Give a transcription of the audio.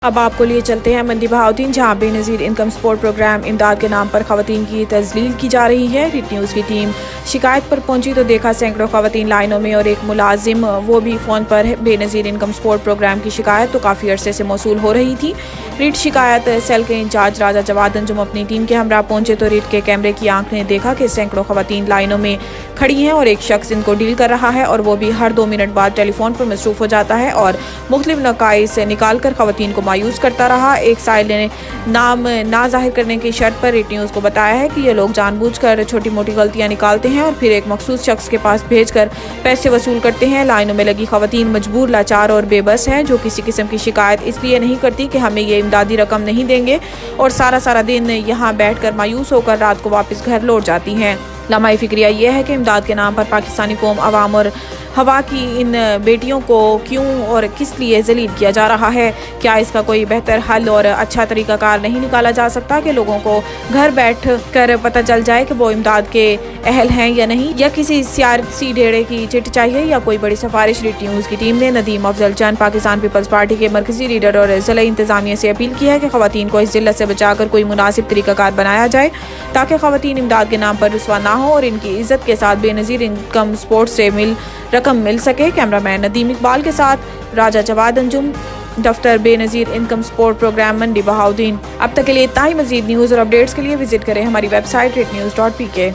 अब आपको लिए चलते हैं मंडी बहाउद्दीन, जहां बेनज़ीर इनकम सपोर्ट प्रोग्राम इमदाद के नाम पर खवातीन की तजलील की जा रही है। रीट न्यूज़ की टीम शिकायत पर पहुंची तो देखा सैकड़ों खवातीन लाइनों में और एक मुलाजिम वो भी फ़ोन पर बेनज़ीर इनकम सपोर्ट प्रोग्राम की शिकायत तो काफ़ी अरसे से मौसूल हो रही थी। रीट शिकायत सेल के इंचार्ज राजा जवाद अंजुम अपनी टीम के हमरा पहुंचे तो रीट के कैमरे की आंख ने देखा कि सैकड़ों खवातीन लाइनों में खड़ी हैं और एक शख्स इनको डील कर रहा है और वो भी हर 2 मिनट बाद टेलीफोन पर मसरूफ़ हो जाता है और मुख्तलिफ नकाइस से निकाल कर खवातीन को मायूस करता रहा। एक साइल ने नाम ना जाहिर करने की शर्त पर रीट न्यूज़ को बताया है कि ये लोग जानबूझकर छोटी मोटी गलतियां निकालते हैं और फिर एक मखसूस शख्स के पास भेजकर पैसे वसूल करते हैं। लाइनों में लगी खवातीन मजबूर, लाचार और बेबस हैं, जो किसी किस्म की शिकायत इसलिए नहीं करती कि हमें ये इमदादी रकम नहीं देंगे और सारा दिन यहाँ बैठ कर मायूस होकर रात को वापस घर लौट जाती हैं। लम्हाई फिक्रिया ये है कि इमदाद के नाम पर पाकिस्तानी कौम, अवाम और हवा की इन बेटियों को क्यों और किस लिए जलील किया जा रहा है। क्या इसका कोई बेहतर हल और अच्छा तरीक़ाकार नहीं निकाला जा सकता कि लोगों को घर बैठ कर पता चल जाए कि वो इमदाद के अहल हैं या नहीं, या किसी सियासी ढेड़े की चिट चाहिए या कोई बड़ी सिफारिश। रीट न्यूज़ की टीम ने नदीम अफजल चंद, पाकिस्तान पीपल्स पार्टी के मरकजी लीडर और ज़िला इंतजामिया से अपील की है कि खवातीन को इस जिल्लत से बचाकर कोई मुनासिब तरीक़ाकार बनाया जाए ताकि खवातीन इमदाद के नाम पर रुस्वा ना हो और इनकी इज्जत के साथ बेनज़ीर इनकम सपोर्ट से रकम मिल सके। कैमरामैन नदीम इकबाल के साथ राजा जवाद अंजुम, दफ्तर बेनज़ीर इनकम सपोर्ट प्रोग्राम मंडी बहाउद्दीन। अब तक के लिए इतना ही। मज़ीद न्यूज़ और अपडेट्स के लिए विजिट करें हमारी वेबसाइट readnews.pk।